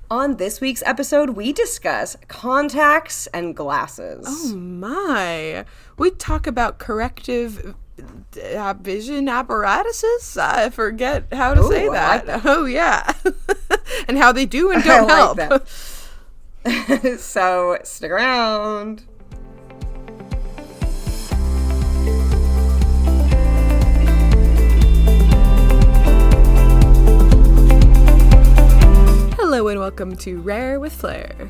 On this week's episode, we discuss contacts and glasses. Oh my. We talk about corrective vision apparatuses. I forget how to say that. Like that. Oh, yeah. And how they do and don't help. That. So, stick around. Hello and welcome to Rare with Flair,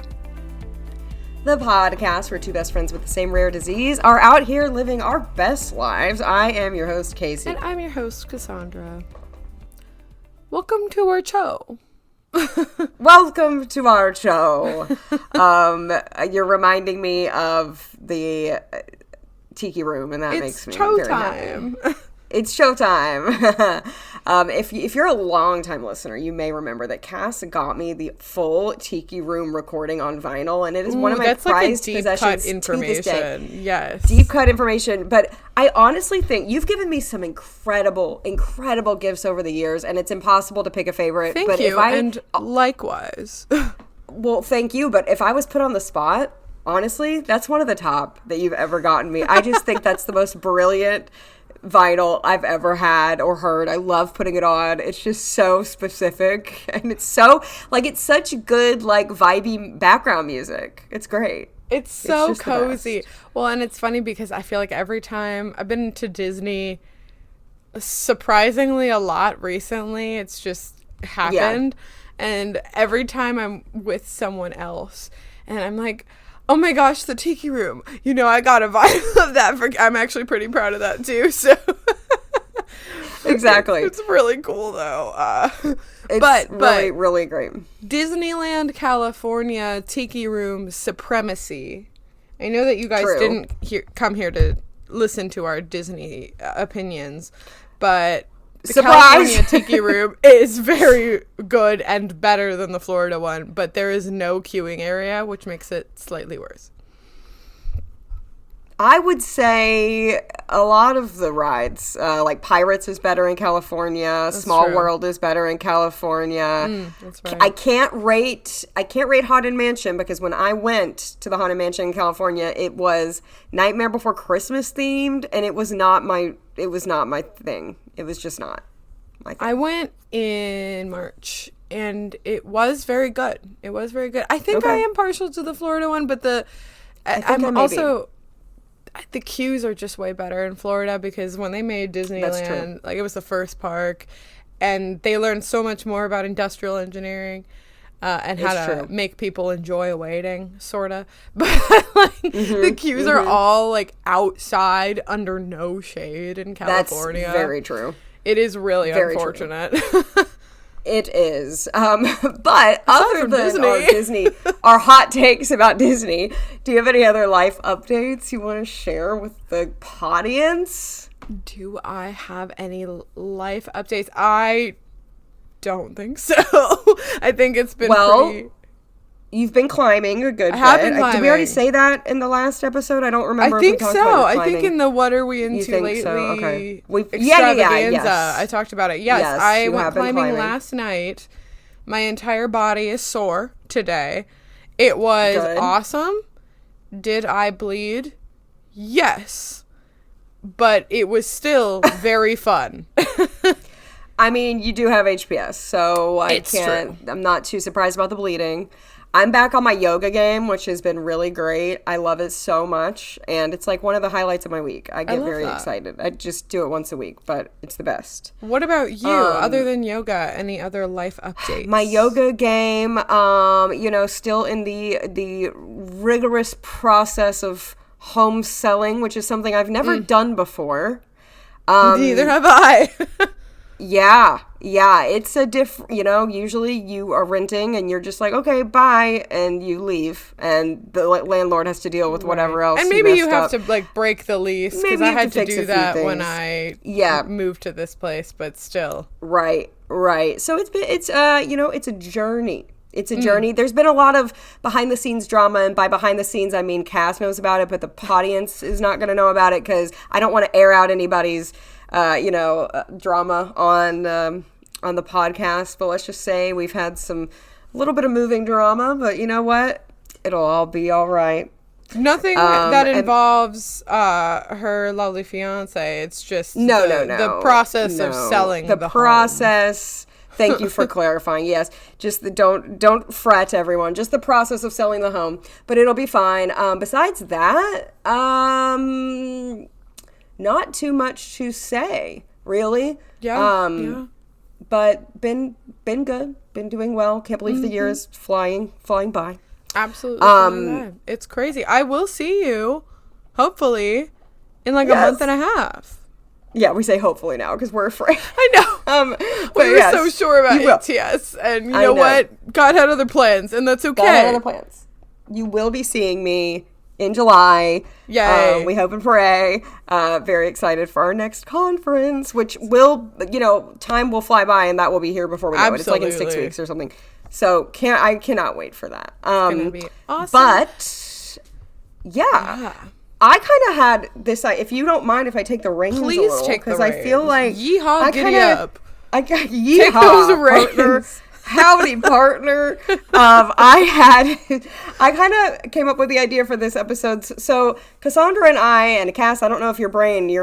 the podcast where two best friends with the same rare disease are out here living our best lives. I am your host, Casey. And I'm your host, Cassandra. Welcome to our show. Welcome to our show. You're reminding me of the tiki room, and that makes me very happy. It's showtime. If you're a long-time listener, you may remember that Cass got me the full Tiki Room recording on vinyl, and it is one of my prized possessions to this day. Yes. Deep cut information. But I honestly think you've given me some incredible, incredible gifts over the years, and it's impossible to pick a favorite. Thank you, and likewise. Well, thank you, but if I was put on the spot, honestly, that's one of the top that you've ever gotten me. I just think that's the most brilliant vinyl I've ever had or heard. I love putting it on. It's just so specific, and it's so it's such good vibey background music. It's great. It's so cozy. Well, and it's funny because I feel like every time I've been to Disney surprisingly a lot recently, it's just happened. Yeah. And every time I'm with someone else and I'm like, oh my gosh, the Tiki Room. You know, I got a vinyl of that. I'm actually pretty proud of that too. So exactly. It's really cool though. It's really, really great. Disneyland, California, Tiki Room supremacy. I know that you guys didn't come here to listen to our Disney opinions, but the California Tiki Room is very good and better than the Florida one, but there is no queuing area, which makes it slightly worse. I would say a lot of the rides, like Pirates is better in California. That's Small true. World is better in California. That's right. I can't rate Haunted Mansion because when I went to the Haunted Mansion in California, it was Nightmare Before Christmas themed, and it was not my thing. It was just not my thing. I went in March, and it was very good. I think I am partial to the Florida one, but the queues are just way better in Florida because when they made Disneyland, it was the first park, and they learned so much more about industrial engineering and how to make people enjoy waiting, sorta. But the queues are all outside under no shade in California. That's very true. It is really very unfortunate. It is. But other than our hot takes about Disney, do you have any other life updates you want to share with the audience? Do I have any life updates? I don't think so. I think it's been pretty... You've been climbing a good bit. I have been climbing. Did we already say that in the last episode? I don't remember. I think if we talked about so. I think in the What Are We Into Lately so? Okay. extravaganza, Yes. I talked about it. Yes, I went climbing last night. My entire body is sore today. It was awesome. Did I bleed? Yes. But it was still very fun. I mean, you do have HPS, so true. I'm not too surprised about the bleeding. I'm back on my yoga game, which has been really great. I love it so much, and it's one of the highlights of my week. I get very excited. I just do it once a week, but it's the best. What about you? Other than yoga, any other life updates? My yoga game, still in the rigorous process of home selling, which is something I've never done before. Neither have I. Yeah, it's a usually you are renting and you're just okay, bye, and you leave, and the landlord has to deal with whatever else. And maybe you have to break the lease, because I had to do that when I moved to this place, but still. Right. So it's a journey. It's a journey. There's been a lot of behind the scenes drama, and by behind the scenes I mean Cass knows about it, but the audience is not going to know about it because I don't want to air out anybody's drama on the podcast. But let's just say we've had some a little bit of moving drama, but you know what? It'll all be all right. Nothing that involves her lovely fiance. It's just the process of selling the process. Home. Thank you for clarifying. Yes, just don't fret, everyone. Just the process of selling the home, but it'll be fine. Besides that, not too much to say, really. Yeah. But been good. Been doing well. Can't believe the year is flying by. Absolutely. It's crazy. I will see you, hopefully, in like a month and a half. Yeah, we say hopefully now because we're afraid. I know. We were so sure about ATS, and you know what? God had other plans, and that's okay. God had other plans. You will be seeing me in July. Yay. We hope and pray. Very excited for our next conference, which will, time will fly by, and that will be here before we know it. It's like in 6 weeks or something. So I cannot wait for that. It's gonna be awesome. But yeah. I kind of had this. If you don't mind, if I take the reins, please take the reins. Because I feel like yeehaw, giddy up. Yeehaw, take those reins. Partner. Howdy, partner. I kind of came up with the idea for this episode. So Cassandra and I, and Cass, I don't know if your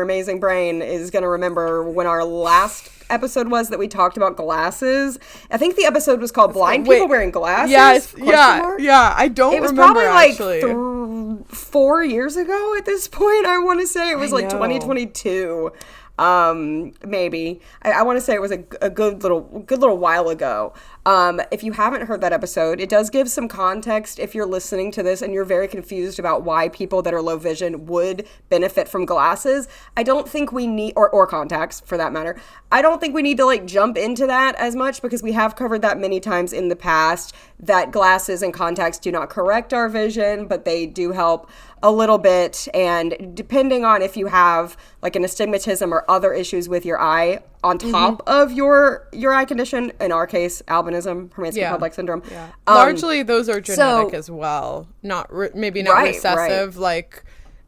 amazing brain is going to remember when our last episode was that we talked about glasses. I think the episode was called Blind People Wearing Glasses. Yes, yeah. I don't remember, it was probably actually. Like 4 years ago at this point, I want to say. It was like 2022. Maybe I want to say it was a good little while ago. If you haven't heard that episode, it does give some context if you're listening to this and you're very confused about why people that are low vision would benefit from glasses. I don't think we need, or contacts for that matter. I don't think we need to like jump into that as much because we have covered that many times in the past, that glasses and contacts do not correct our vision, but they do help a little bit. And depending on if you have like an astigmatism or other issues with your eye on top of your eye condition, in our case, albinism, Hermansky Pudlak syndrome. Yeah. Largely those are genetic as well. Maybe not recessive like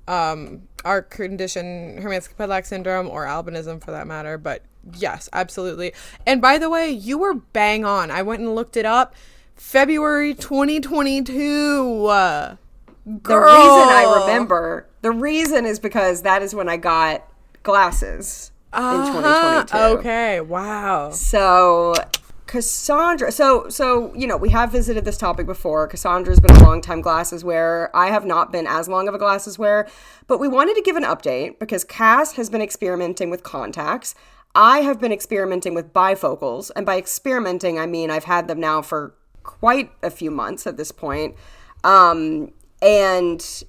our condition, Hermansky Pudlak syndrome or albinism for that matter. But yes, absolutely. And by the way, you were bang on. I went and looked it up. February 2022. The reason I remember, the reason is because that is when I got glasses in 2022. Okay, wow. So Cassandra, so we have visited this topic before. Cassandra's been a long time glasses wearer. I have not been as long of a glasses wearer, but we wanted to give an update because Cass has been experimenting with contacts. I have been experimenting with bifocals, and by experimenting, I mean I've had them now for quite a few months at this point. And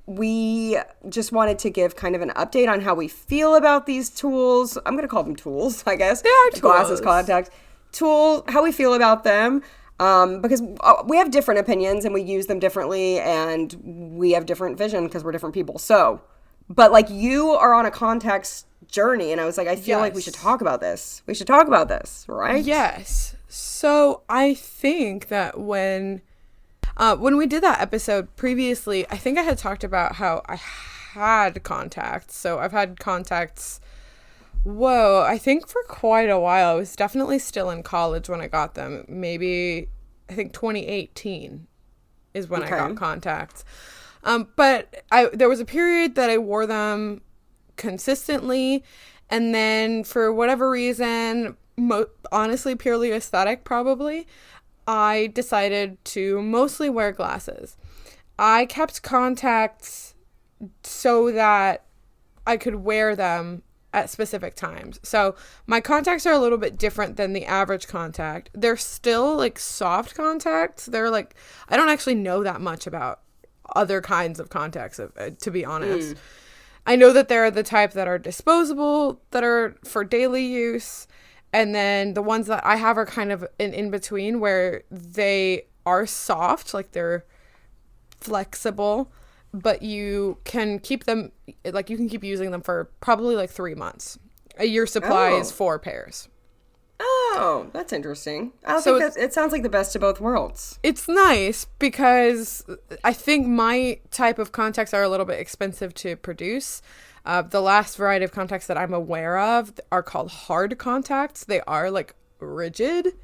we just wanted to give kind of an update on how we feel about these tools. I'm going to call them tools, I guess. They are tools. Glasses, contacts. Tools, how we feel about them. Because we have different opinions and we use them differently and we have different vision because we're different people. So, but like you are on a contacts journey and I was like, I feel like we should talk about this. We should talk about this, right? Yes. So I think that when we did that episode previously, I think I had talked about how I had contacts. So I've had contacts, I think for quite a while. I was definitely still in college when I got them. Maybe, I think 2018 is when I got contacts. But there was a period that I wore them consistently. And then for whatever reason, honestly, purely aesthetic probably, I decided to mostly wear glasses. I kept contacts so that I could wear them at specific times. So my contacts are a little bit different than the average contact. They're still like soft contacts. They're like, I don't actually know that much about other kinds of contacts, to be honest. I know that there are the type that are disposable, that are for daily use. And then the ones that I have are kind of in between where they are soft, like they're flexible, but you can keep them, like you can keep using them for probably like 3 months. A year supply is 4 pairs. Oh, that's interesting. I think it sounds like the best of both worlds. It's nice because I think my type of contacts are a little bit expensive to produce. The last variety of contacts that I'm aware of are called hard contacts. They are like rigid.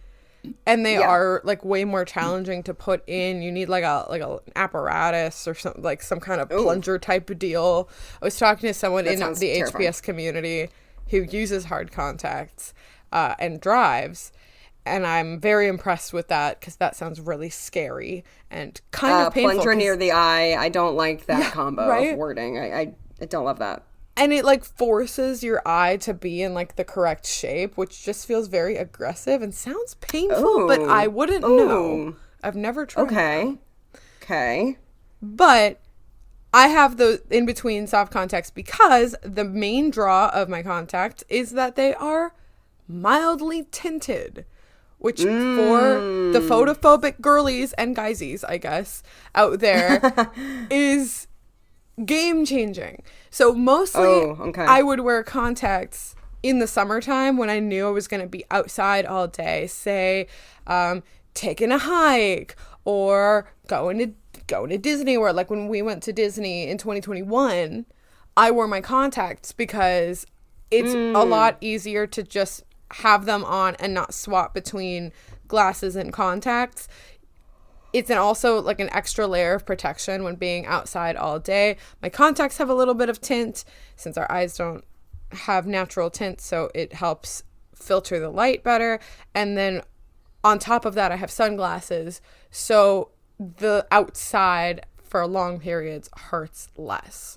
And they are like way more challenging to put in. You need like a apparatus or something, like some kind of plunger type of deal. I was talking to someone in the terrifying HPS community who uses hard contacts and drives, and I'm very impressed with that because that sounds really scary and kind of painful. Plunger near the eye. I don't like that combo of wording. I don't love that. And it like forces your eye to be in like the correct shape, which just feels very aggressive and sounds painful, but I wouldn't know. I've never tried. Okay. But I have the in-between soft contacts because the main draw of my contact is that they are mildly tinted, which for the photophobic girlies and guysies, I guess, out there is game changing. So mostly I would wear contacts in the summertime when I knew I was going to be outside all day, say taking a hike or going to Disney World. Like when we went to Disney in 2021, I wore my contacts because it's a lot easier to just have them on and not swap between glasses and contacts. It's also like an extra layer of protection when being outside all day. My contacts have a little bit of tint since our eyes don't have natural tint, so it helps filter the light better. And then on top of that, I have sunglasses, so the outside for long periods hurts less.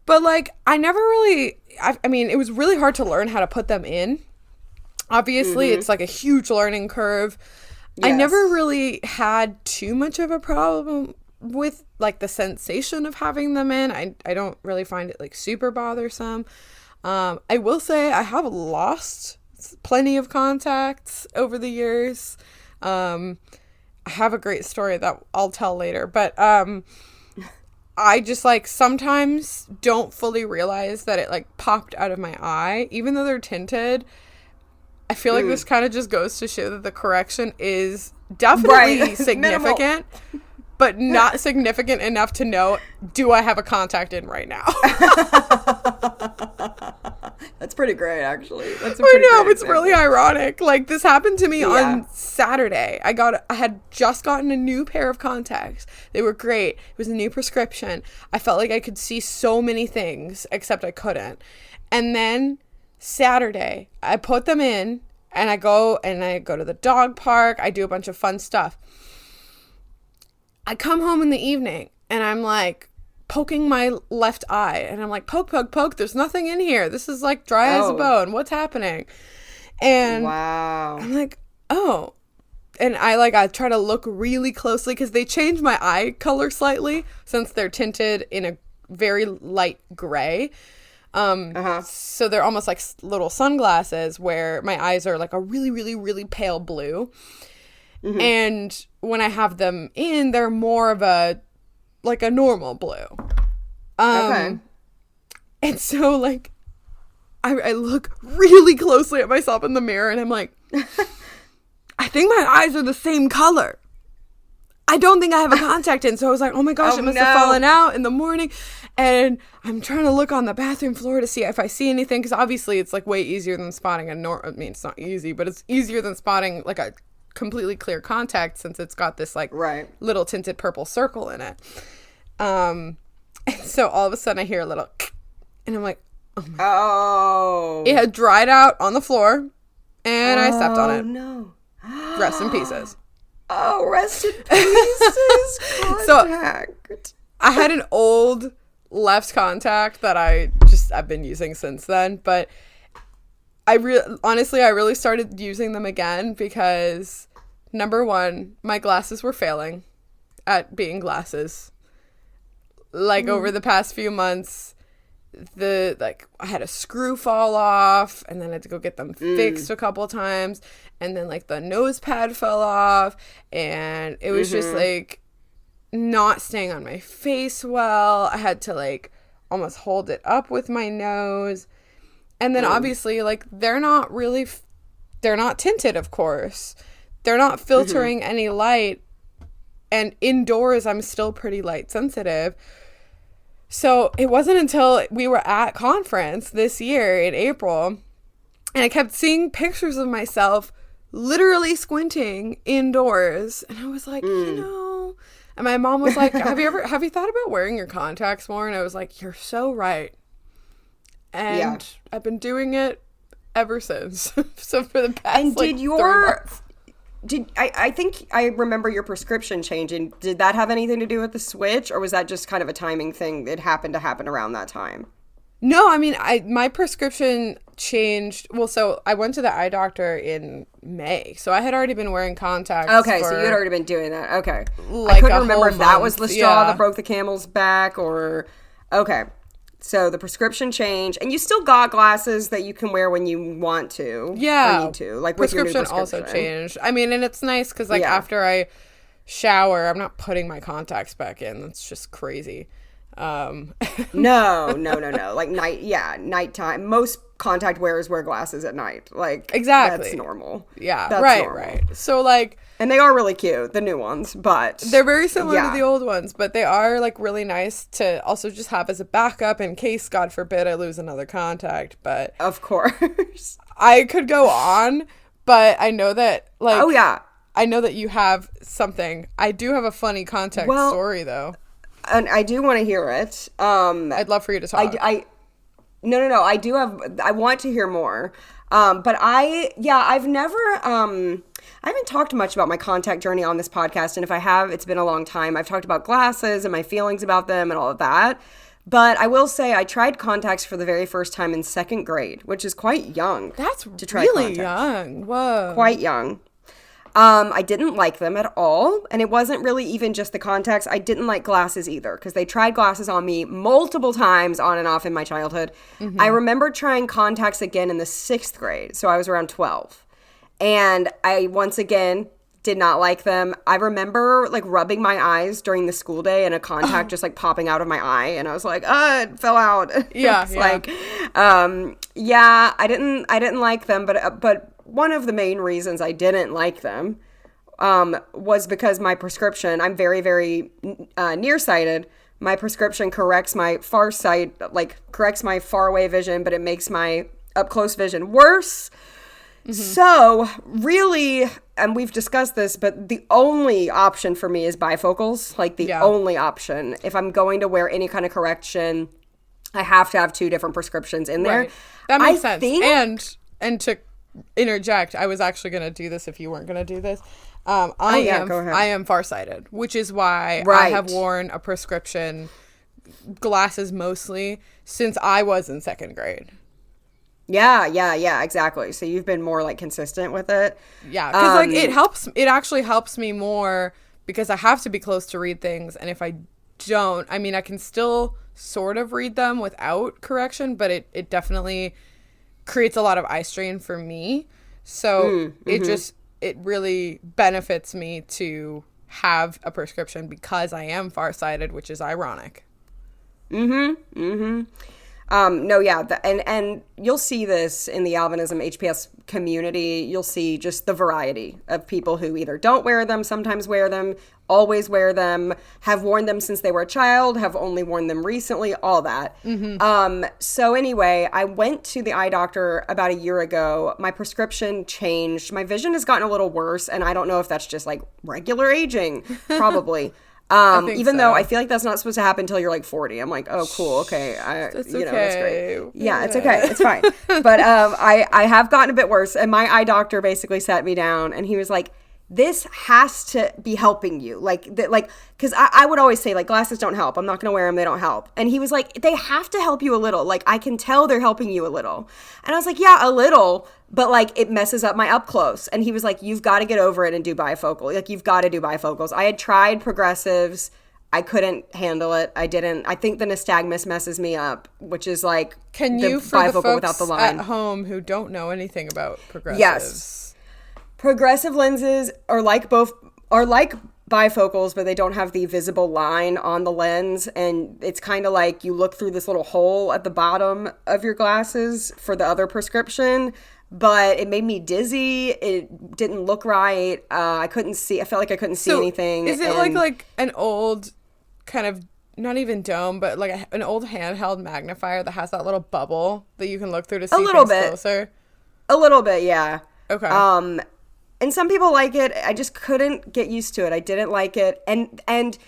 But like, I never really, I mean, it was really hard to learn how to put them in. Obviously, it's like a huge learning curve. Yes. I never really had too much of a problem with like the sensation of having them in. I don't really find it like super bothersome. I will say I have lost plenty of contacts over the years. I have a great story that I'll tell later, but I just like sometimes don't fully realize that it like popped out of my eye, even though they're tinted. I feel like this kind of just goes to show that the correction is definitely significant, but not significant enough to know, do I have a contact in right now? That's pretty great, actually. That's I know, it's really ironic. Like, this happened to me on Saturday. I had just gotten a new pair of contacts. They were great. It was a new prescription. I felt like I could see so many things, except I couldn't. And then Saturday, I put them in, and I go to the dog park. I do a bunch of fun stuff. I come home in the evening, and I'm like poking my left eye, and I'm like, poke, there's nothing in here. This is like dry as a bone. What's happening? And wow. I'm like, oh. And I try to look really closely because they change my eye color slightly since they're tinted in a very light gray. So they're almost like little sunglasses where my eyes are like a really, really, really pale blue. And when I have them in, they're more of a normal blue. And so like I look really closely at myself in the mirror and I'm like, I think my eyes are the same color. I don't think I have a contact in. So I was like, oh my gosh, it must have fallen out in the morning. And I'm trying to look on the bathroom floor to see if I see anything. Because obviously it's like way easier than spotting it's not easy, but it's easier than spotting like a completely clear contact since it's got this like little tinted purple circle in it. And so all of a sudden I hear a little and I'm like, oh my God. It had dried out on the floor and I stepped on it. Oh no. Rest in pieces. Oh, rest in pieces. Contact. So I had an old left contact that I've been using since then, but honestly, I really started using them again because number one, my glasses were failing at being glasses. Like over the past few months, I had a screw fall off and then I had to go get them fixed a couple times, and then like the nose pad fell off and it was just like not staying on my face well. I had to like almost hold it up with my nose. And then obviously like they're not tinted, of course. They're not filtering any light, and indoors I'm still pretty light sensitive. So it wasn't until we were at conference this year in April And I kept seeing pictures of myself literally squinting indoors. And I was like, you know. And my mom was like, have you thought about wearing your contacts more? And I was like, you're so right. And I've been doing it ever since. So for the past and like 3 months. I think I remember your prescription changing. Did that have anything to do with the switch, or was that just kind of a timing thing? It happened to happen around that time. No, I mean, my prescription changed. Well, so I went to the eye doctor in May, so I had already been wearing contacts. Okay, so you had already been doing that. Okay, like I couldn't remember if that was the straw that yeah. broke the camel's back, or okay. So the prescription changed, and you still got glasses that you can wear when you want to. Yeah, or need to, like with your new prescription. Also changed. I mean, and it's nice because like after I shower, I'm not putting my contacts back in. That's just crazy. No. Like nighttime. Most contact wearers wear glasses at night. Like exactly, that's normal. Yeah, that's right, normal. Right. So like. And they are really cute, the new ones, but... They're very similar to the old ones, but they are, like, really nice to also just have as a backup in case, God forbid, I lose another contact, but... Of course. I could go on, but I know that, like... Oh, yeah. I know that you have something. I do have a funny contact story, though. And I do want to hear it. I'd love for you to talk. No. I want to hear more. But I've never... I haven't talked much about my contact journey on this podcast, and if I have, it's been a long time. I've talked about glasses and my feelings about them and all of that. But I will say I tried contacts for the very first time in 2nd grade, which is quite young. That's to try really contacts. Young. Whoa. Quite young. I didn't like them at all, and it wasn't really even just the contacts. I didn't like glasses either, because they tried glasses on me multiple times on and off in my childhood. Mm-hmm. I remember trying contacts again in the 6th grade, so I was around 12. And I, once again, did not like them. I remember, like, rubbing my eyes during the school day and a contact just, like, popping out of my eye. And I was like, it fell out. Yeah, like, I didn't like them. But one of the main reasons I didn't like them was because my prescription, I'm very, very nearsighted. My prescription corrects my far sight, like, corrects my far away vision, but it makes my up close vision worse. Mm-hmm. So, really, and we've discussed this, but the only option for me is bifocals. Like, the only option. If I'm going to wear any kind of correction, I have to have 2 different prescriptions in there. Right. That makes sense. And to interject, I was actually going to do this if you weren't going to do this. Go ahead. I am farsighted, which is why I have worn a prescription, glasses mostly, since I was in 2nd grade. Yeah, exactly. So you've been more like consistent with it. Yeah, because like it actually helps me more because I have to be close to read things. And if I don't, I mean, I can still sort of read them without correction, but it definitely creates a lot of eye strain for me. So it really benefits me to have a prescription because I am farsighted, which is ironic. And you'll see this in the albinism HPS community. You'll see just the variety of people who either don't wear them, sometimes wear them, always wear them, have worn them since they were a child, have only worn them recently, all that. So anyway, I went to the eye doctor about a year ago. My prescription changed. My vision has gotten a little worse, and I don't know if that's just like regular aging, probably. Even though I feel like that's not supposed to happen until you're like 40. I'm like, oh, cool. Okay. That's great. Yeah, it's okay. It's fine. But, I have gotten a bit worse, and my eye doctor basically sat me down and he was like, this has to be helping you. Cause I would always say like glasses don't help. I'm not going to wear them. They don't help. And he was like, they have to help you a little. Like I can tell they're helping you a little. And I was like, yeah, a little, but like it messes up my up close. And he was like, you've got to get over it and do bifocal. Like you've got to do bifocals. I had tried progressives. I couldn't handle it. I didn't. I think the nystagmus messes me up, which is like can you for bifocal the folks without the line at home who don't know anything about progressives? Yes. Progressive lenses are like bifocals, but they don't have the visible line on the lens. And it's kind of like you look through this little hole at the bottom of your glasses for the other prescription. But it made me dizzy. It didn't look right. I couldn't see. I felt like I couldn't see anything. Is it like an old kind of, not even dome, but like an old handheld magnifier that has that little bubble that you can look through to see things closer? A little bit, yeah. Okay. And some people like it. I just couldn't get used to it. I didn't like it. And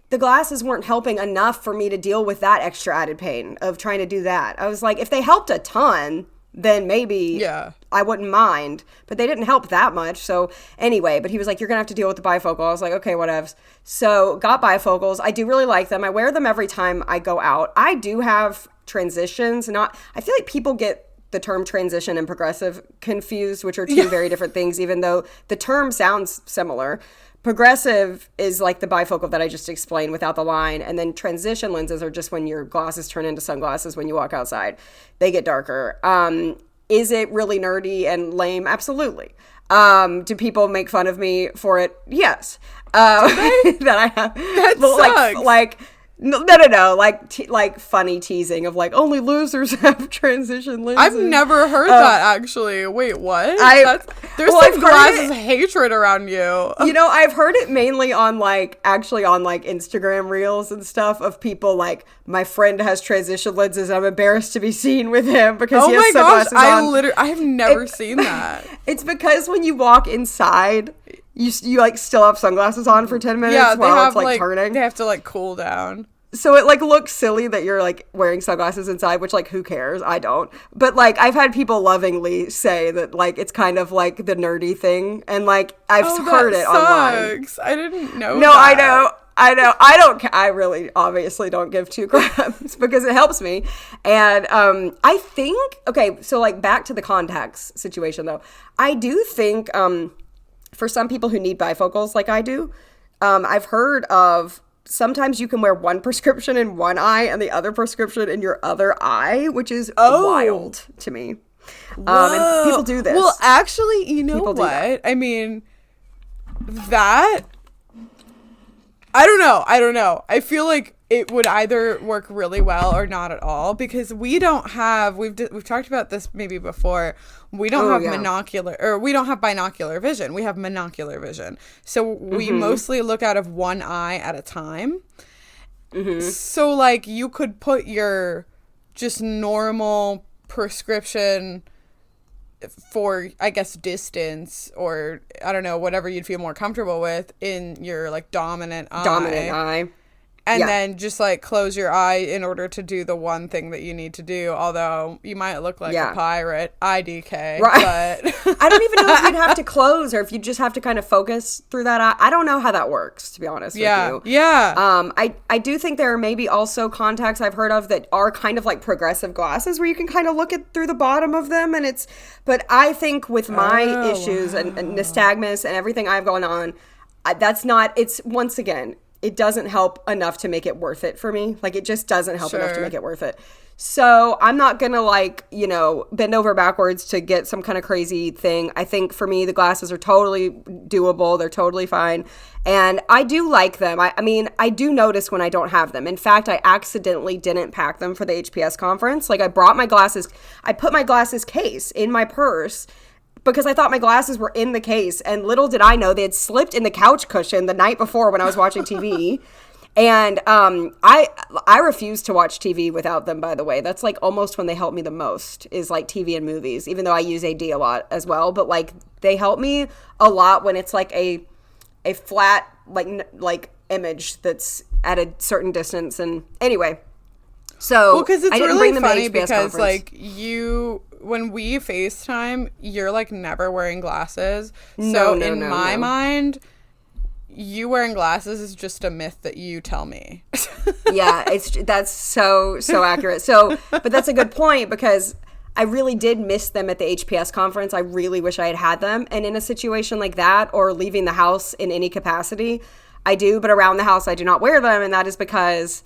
the glasses weren't helping enough for me to deal with that extra added pain of trying to do that. I was like, if they helped a ton, then maybe I wouldn't mind. But they didn't help that much. So anyway, but he was like, you're going to have to deal with the bifocal. I was like, okay, whatevs. So got bifocals. I do really like them. I wear them every time I go out. I do have transitions. I feel like people get the term transition and progressive confused, which are two very different things, even though the term sounds similar. Progressive is like the bifocal that I just explained without the line. And then transition lenses are just when your glasses turn into sunglasses when you walk outside. They get darker. Is it really nerdy and lame? Absolutely. Do people make fun of me for it? Yes. That I have. That sucks. Like No. Like funny teasing of like only losers have transition lenses. I've never heard that actually. Wait, what? There's some glasses hatred around you. You know, I've heard it mainly on Instagram reels and stuff of people like, my friend has transition lenses. I'm embarrassed to be seen with him because he has sunglasses on. I have never seen that. It's because when you walk inside, you like still have sunglasses on for 10 minutes while it's like turning. They have to like cool down. So it like looks silly that you're like wearing sunglasses inside, which like who cares? I don't. But like I've had people lovingly say that like it's kind of like the nerdy thing, and like I've heard it online. I didn't know. No, that. I know. I really obviously don't give two craps because it helps me. And I think, okay, so like back to the contacts situation though. I do think for some people who need bifocals like I do, I've heard of sometimes you can wear one prescription in one eye and the other prescription in your other eye, which is wild to me. And people do this. Well, actually, you know what? I mean, that... I don't know. I feel like it would either work really well or not at all, because we don't have, we've talked about this maybe before, we don't have we don't have binocular vision. We have monocular vision. So we mostly look out of one eye at a time. So like you could put your just normal prescription for, I guess, distance, or I don't know, whatever you'd feel more comfortable with in your like dominant eye. And then just like close your eye in order to do the one thing that you need to do. Although you might look like a pirate, IDK. Right. But I don't even know if you'd have to close or if you just have to kind of focus through that eye. I don't know how that works, to be honest with you. Yeah. I do think there are maybe also contacts I've heard of that are kind of like progressive glasses where you can kind of look at through the bottom of them, and but I think with my issues and nystagmus and everything I've gone on, it's once again, it doesn't help enough to make it worth it for me. Like, it just doesn't help enough to make it worth it. So I'm not going to, like, you know, bend over backwards to get some kind of crazy thing. I think for me, the glasses are totally doable. They're totally fine. And I do like them. I mean, I do notice when I don't have them. In fact, I accidentally didn't pack them for the HPS conference. Like, I brought my glasses. I put my glasses case in my purse because I thought my glasses were in the case, and little did I know they had slipped in the couch cushion the night before when I was watching TV. And I refuse to watch TV without them, by the way. That's like almost when they help me the most, is like TV and movies, even though I use AD a lot as well. But like they help me a lot when it's like a flat like image that's at a certain distance. And anyway, so well, because it's really funny because like when we FaceTime, you're like never wearing glasses. So in my mind, you wearing glasses is just a myth that you tell me. Yeah, that's so accurate. So, but that's a good point, because I really did miss them at the HPS conference. I really wish I had them. And in a situation like that, or leaving the house in any capacity, I do. But around the house, I do not wear them. And that is because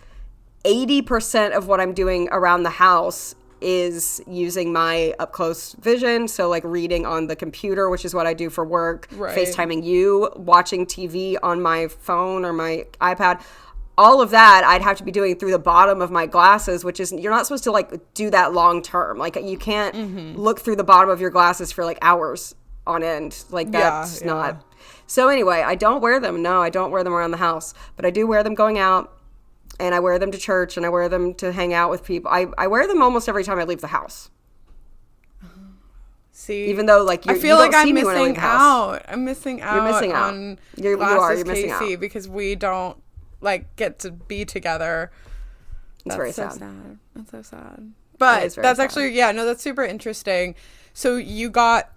80% of what I'm doing around the house is using my up close vision. So like reading on the computer, which is what I do for work, FaceTiming you, watching TV on my phone or my iPad, all of that I'd have to be doing through the bottom of my glasses, which is, you're not supposed to like do that long term. Like you can't look through the bottom of your glasses for like hours on end. Like that's not. So anyway, I don't wear them. No, I don't wear them around the house, but I do wear them going out. And I wear them to church, and I wear them to hang out with people. I wear them almost every time I leave the house. See, even though like I feel like I'm missing out. I'm missing out. You're missing out on Glasses Casey because we don't like get to be together. It's very sad. sad. That's so sad. But that's actually that's super interesting. So you got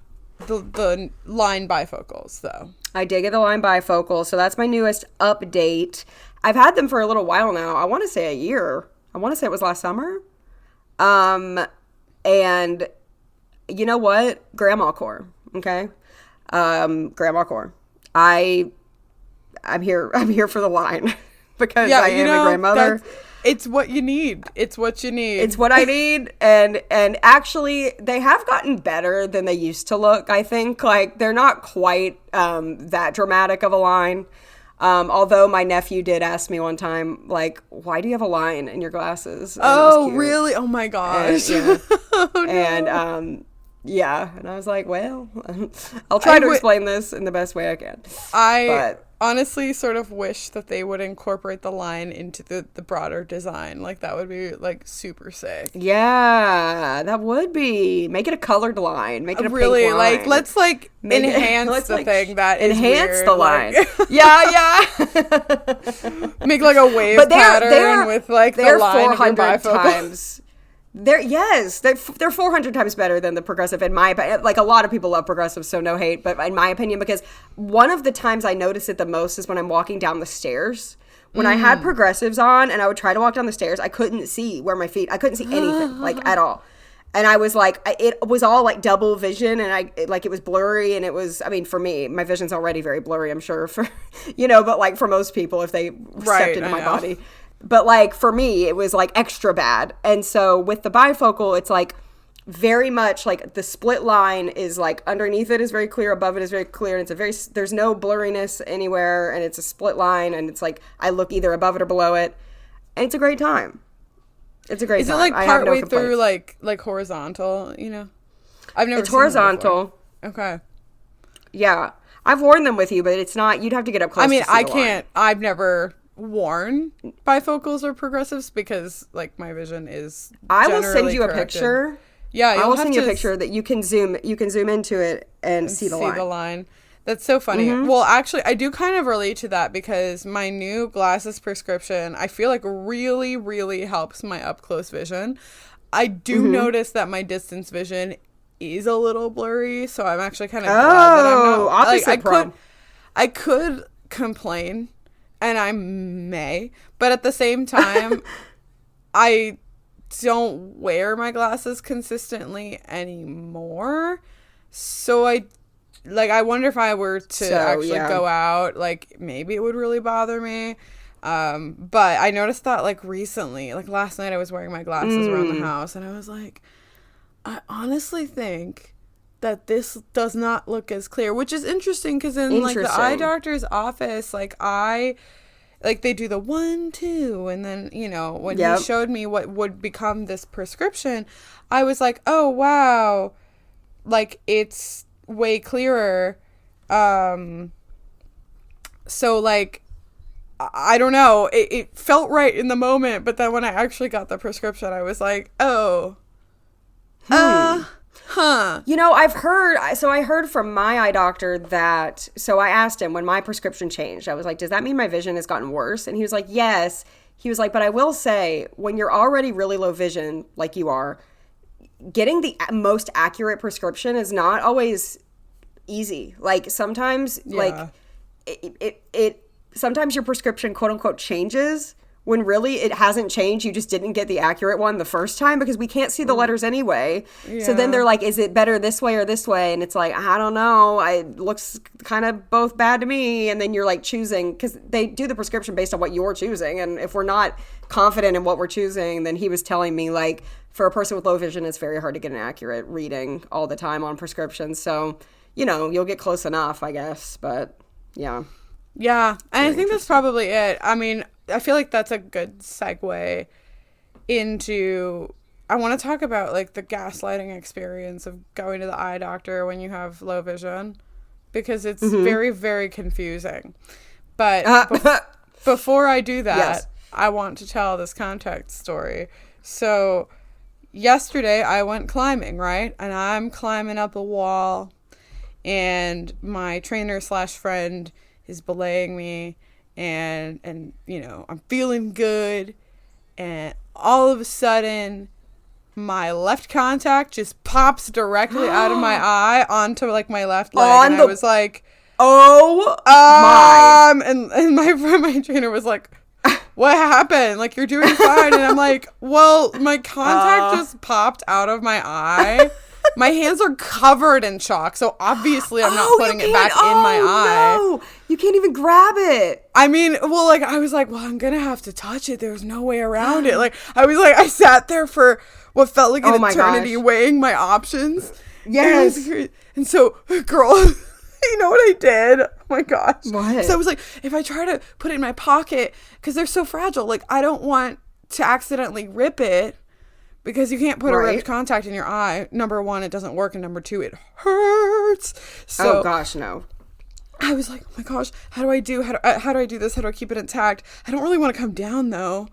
the line bifocals though. I did get the line bifocals, so that's my newest update. I've had them for a little while now. I want to say a year. I want to say it was last summer. And you know what? Grandma core. Okay. Grandma core. I'm here for the line because I am a grandmother. It's what you need. It's what you need. It's what I need. And actually they have gotten better than they used to look. I think like they're not quite, that dramatic of a line. Although my nephew did ask me one time, like, why do you have a line in your glasses? And oh, really? Oh my gosh. And, oh, no. And, and I was like, well, I'll try to explain this in the best way I can. But honestly sort of wish that they would incorporate the line into the broader design. Like that would be like super sick. Yeah, that would be. Make it a colored line. Make it a really pink line. Like let's like enhance the thing that enhance is weird. The line. Like, yeah. Make like a wave pattern with like the line 400 times. They're 400 times better than the progressive in my opinion. Like a lot of people love progressive, so no hate, but in my opinion, because one of the times I notice it the most is when I'm walking down the stairs. When I had progressives on and I would try to walk down the stairs, I couldn't see where my feet, I couldn't see anything like at all. And I was like, it was all like double vision and it was blurry and it was, I mean, for me, my vision's already very blurry, I'm sure for, but like for most people if they stepped into my body. But like for me, it was like extra bad. And so with the bifocal, it's like very much like the split line is like underneath it is very clear, above it is very clear. And there's no blurriness anywhere. And it's a split line. And it's like I look either above it or below it. And it's a great time. It's a great time. Is it like partway through like horizontal, I've never It's horizontal. Okay. Yeah. I've worn them with you, but it's not, you'd have to get up close. I mean, to see I the can't, line. I've never worn bifocals or progressives because like my vision is I will send you a picture. Yeah, I will send you a picture that you can zoom into it and see the line. That's so funny. Mm-hmm. Well, actually, I do kind of relate to that because my new glasses prescription, I feel like really, really helps my up close vision. I do notice that my distance vision is a little blurry, so I'm actually kind of glad that I'm not. Opposite I could complain. And I may, but at the same time, I don't wear my glasses consistently anymore. So I wonder if I were to go out, like maybe it would really bother me. But I noticed that like recently, like last night I was wearing my glasses around the house and I was like, I honestly think that this does not look as clear, which is interesting because in like the eye doctor's office, they do the 1, 2, and then, when he showed me what would become this prescription, I was like, oh, wow, like it's way clearer. So like, I don't know, it felt right in the moment, but then when I actually got the prescription, I was like, oh, huh. I heard from my eye doctor that, so I asked him when my prescription changed, I was like, does that mean my vision has gotten worse? And he was like, yes. He was like, but I will say when you're already really low vision, like you are, getting the most accurate prescription is not always easy. Like sometimes sometimes your prescription quote unquote changes when really it hasn't changed. You just didn't get the accurate one the first time because we can't see the letters anyway. Yeah. So then they're like, is it better this way or this way? And it's like, I don't know. It looks kind of both bad to me. And then you're like choosing, because they do the prescription based on what you're choosing. And if we're not confident in what we're choosing, then he was telling me like for a person with low vision, it's very hard to get an accurate reading all the time on prescriptions. So, you'll get close enough, I guess. But yeah. Yeah. And I think that's probably it. I mean, I feel like that's a good segue into, I want to talk about like the gaslighting experience of going to the eye doctor when you have low vision, because it's very, very confusing. But before I do that, I want to tell this context story. So yesterday I went climbing, right? And I'm climbing up a wall, and my trainer / friend is belaying me, and you know, I'm feeling good, and all of a sudden my left contact just pops directly out of my eye onto like my left leg, and I was like, oh my. And my trainer was like, what happened? Like, you're doing fine. And I'm like, well, my contact just popped out of my eye. My hands are covered in chalk, so obviously I'm not putting it back in my eye. No, you can't even grab it. I mean, well, like, I was like, well, I'm gonna have to touch it. There's no way around it. Like, I was like, I sat there for what felt like an eternity weighing my options. Yes. And so, girl, you know what I did? Oh my gosh. What? So I was like, if I try to put it in my pocket, because they're so fragile, like, I don't want to accidentally rip it. Because you can't put a ripped contact in your eye. Number one, it doesn't work. And number two, it hurts. So, oh, gosh, no. I was like, oh, my gosh, how do I do? How do I do this? How do I keep it intact? I don't really want to come down, though.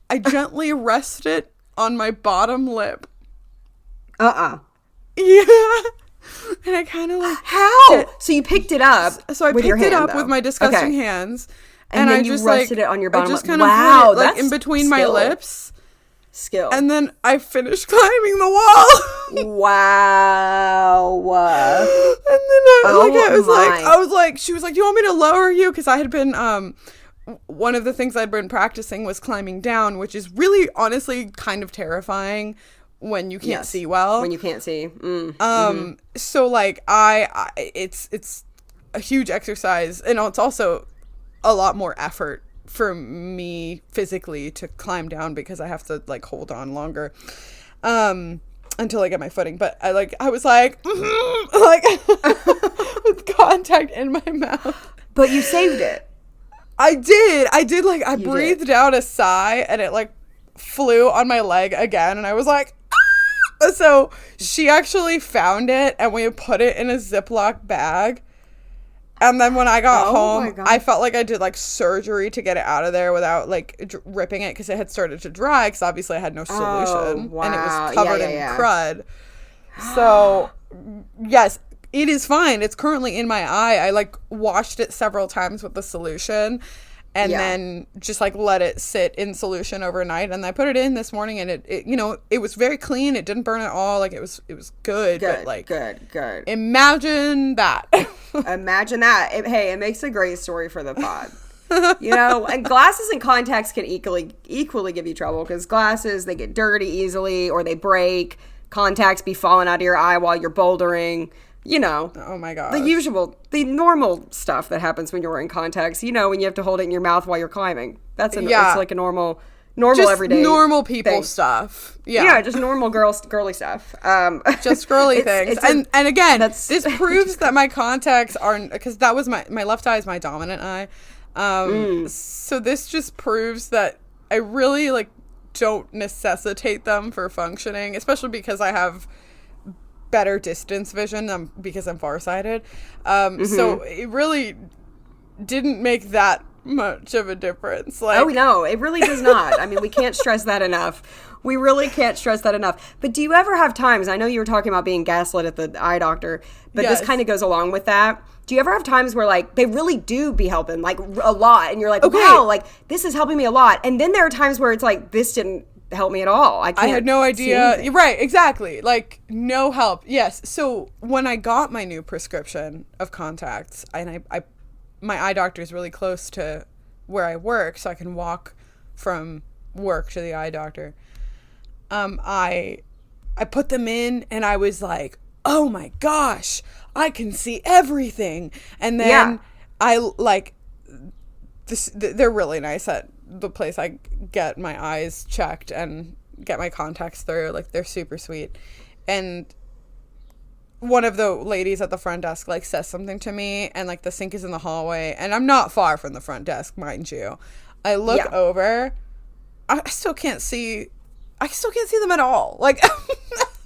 I gently rest it on my bottom lip. Yeah. And I kind of like... How? So you picked it up So I picked it up with my disgusting hands. And then I you just rested it on your bottom lip. I just kind of put it, like, in between my lips. Skill. And then I finished climbing the wall. Wow. And then she was like, do you want me to lower you? Because I had been, one of the things I'd been practicing was climbing down, which is really, honestly, kind of terrifying when you can't see well. When you can't see. So, like, it's a huge exercise. And it's also a lot more effort for me physically to climb down because I have to like hold on longer until I get my footing. But I was like with contact in my mouth. But you saved it. I did like I breathed out a sigh and it like flew on my leg again and I was like, ah! So she actually found it and we put it in a Ziploc bag. And then when I got home, I felt like I did like surgery to get it out of there without like ripping it because it had started to dry because obviously I had no solution and it was covered in crud. So yes, it is fine. It's currently in my eye. I like washed it several times with the solution and then just like let it sit in solution overnight. And I put it in this morning and it you know, it was very clean. It didn't burn at all. Like it was good. But like good. Imagine that. Imagine that. It makes a great story for the pod. You know, and glasses and contacts can equally give you trouble because glasses, they get dirty easily or they break. Contacts be falling out of your eye while you're bouldering. You know. Oh my god. The normal stuff that happens when you're wearing contacts. You know, when you have to hold it in your mouth while you're climbing. It's like a normal just everyday normal people stuff. Yeah, just normal girly stuff. Just girly things. And again, this proves that my contacts aren't, because that was my left eye is my dominant eye. So this just proves that I really like don't necessitate them for functioning, especially because I have better distance vision because I'm farsighted. So it really didn't make that much of a difference. Like, oh no, it really does not. I mean, we can't stress that enough. We really can't stress that enough. But do you ever have times, I know you were talking about being gaslit at the eye doctor, but this kind of goes along with that. Do you ever have times where like they really do be helping like a lot and you're like, wow, like this is helping me a lot. And then there are times where it's like, this didn't help me at all. I had no idea. Right, exactly. Like no help. Yes. So when I got my new prescription of contacts and my eye doctor is really close to where I work, so I can walk from work to the eye doctor. I put them in and I was like, oh my gosh, I can see everything. And then I like this. They're really nice at the place I get my eyes checked and get my contacts through. Like they're super sweet. And one of the ladies at the front desk like says something to me and like the sink is in the hallway and I'm not far from the front desk, mind you. I look over, I still can't see them at all. Like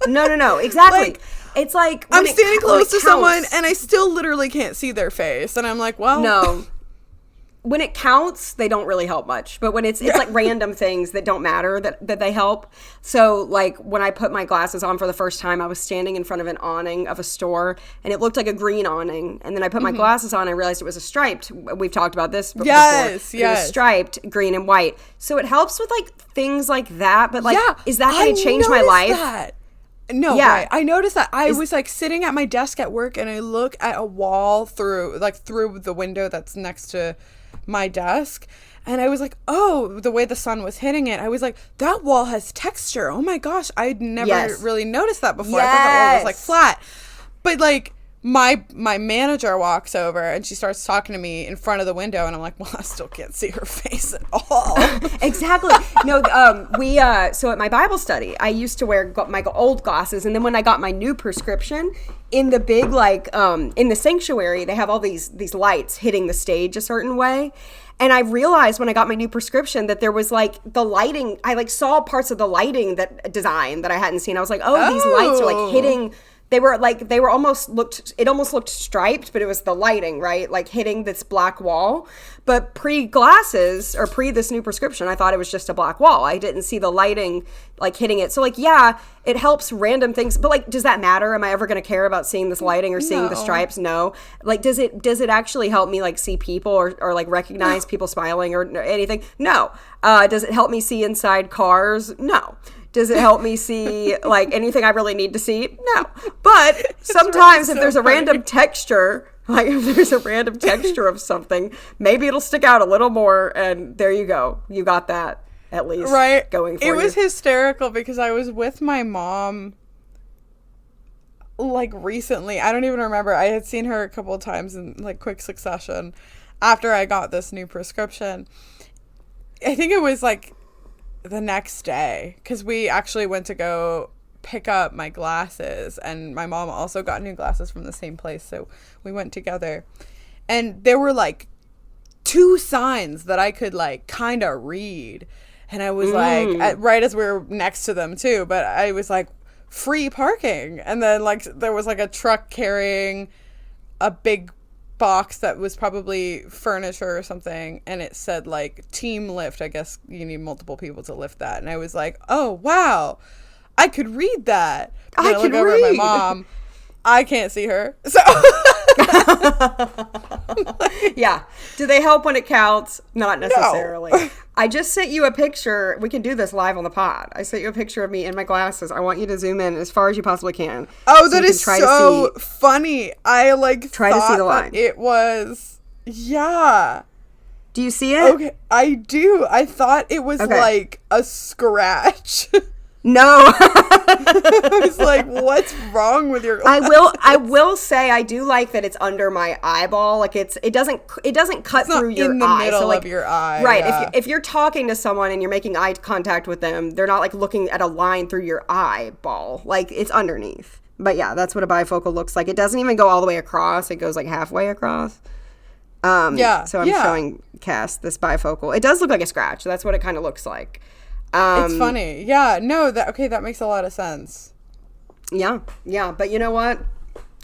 no, exactly. Like, it's like I'm standing close to someone and I still literally can't see their face and I'm like, well, no. when it counts, they don't really help much. But when it's like random things that don't matter that they help. So like when I put my glasses on for the first time, I was standing in front of an awning of a store and it looked like a green awning. And then I put my glasses on, I realized it was a striped. We've talked about this before. Yes. It was striped, green and white. So it helps with like things like that. But like, is that going to change my life? That. No, right. I noticed that. I was like sitting at my desk at work and I look at a wall through the window that's next to my desk, and I was like, oh, the way the sun was hitting it, I was like, that wall has texture. Oh my gosh, I'd never really noticed that before. I thought that wall was like flat. But like my manager walks over and she starts talking to me in front of the window, and I'm like, well, I still can't see her face at all. Exactly. No, so at my Bible study, I used to wear my old glasses, and then when I got my new prescription, in the big, like, in the sanctuary, they have all these lights hitting the stage a certain way. And I realized when I got my new prescription that there was like the lighting, I like saw parts of the lighting design that I hadn't seen. I was like, oh, these lights are like hitting. It almost looked striped, but it was the lighting, right? Like hitting this black wall. But pre-glasses or this new prescription, I thought it was just a black wall. I didn't see the lighting like hitting it. So like, yeah, it helps random things. But like, does that matter? Am I ever going to care about seeing this lighting or seeing the stripes? No. Like, does it actually help me like see people or like recognize people smiling or anything? No. Does it help me see inside cars? No. Does it help me see like anything I really need to see? No. But sometimes if there's a random texture, like if there's a random texture of something, maybe it'll stick out a little more, and there you go. You got that at least going for you. It was hysterical because I was with my mom like recently. I don't even remember. I had seen her a couple of times in like quick succession after I got this new prescription. I think it was like the next day, because we actually went to go pick up my glasses, and my mom also got new glasses from the same place, so we went together, and there were like 2 signs that I could like kind of read, and I was like, right as we were next to them too, but I was like, free parking, and then like there was like a truck carrying a big box that was probably furniture or something, and it said like team lift. I guess you need multiple people to lift that, and I was like, oh wow, I could read that. And I look over at my mom. I can't see her, so yeah. Do they help when it counts? Not necessarily. No. I just sent you a picture. We can do this live on the pod. I sent you a picture of me in my glasses. I want you to zoom in as far as you possibly can. Oh, that is so funny. I like try to see the line. It was, yeah. Do you see it? Okay, I do. I thought it was like a scratch. No. I was like, what's wrong with your glasses? I will say I do like that it's under my eyeball. Like it doesn't cut through your eye. In the middle of your eye. Right. Yeah. If you're talking to someone and you're making eye contact with them, they're not like looking at a line through your eyeball. Like it's underneath. But yeah, that's what a bifocal looks like. It doesn't even go all the way across. It goes like halfway across. So I'm showing Cass this bifocal. It does look like a scratch. That's what it kind of looks like. It's funny. Yeah, no, that makes a lot of sense. Yeah, but you know what?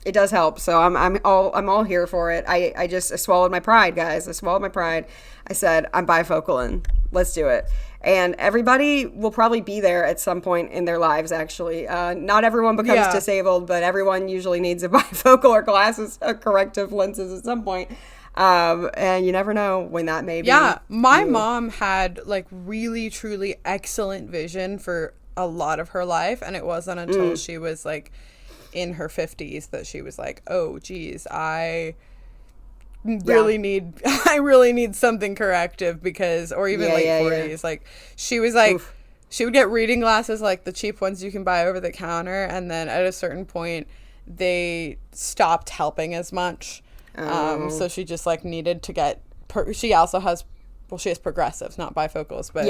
It does help. So I'm all here for it. I swallowed my pride, guys. I swallowed my pride. I said, I'm bifocal and let's do it. And everybody will probably be there at some point in their lives, actually. Not everyone becomes disabled, but everyone usually needs a bifocal or glasses, corrective lenses at some point. And you never know when that may be. Yeah, my mom had like really, truly excellent vision for a lot of her life. And it wasn't until she was like in her 50s that she was like, oh, geez, I really need something corrective because, or even late 40s. Yeah. Like she was like, she would get reading glasses, like the cheap ones you can buy over the counter. And then at a certain point, they stopped helping as much. So she just like needed to get she also has she has progressives, not bifocals, but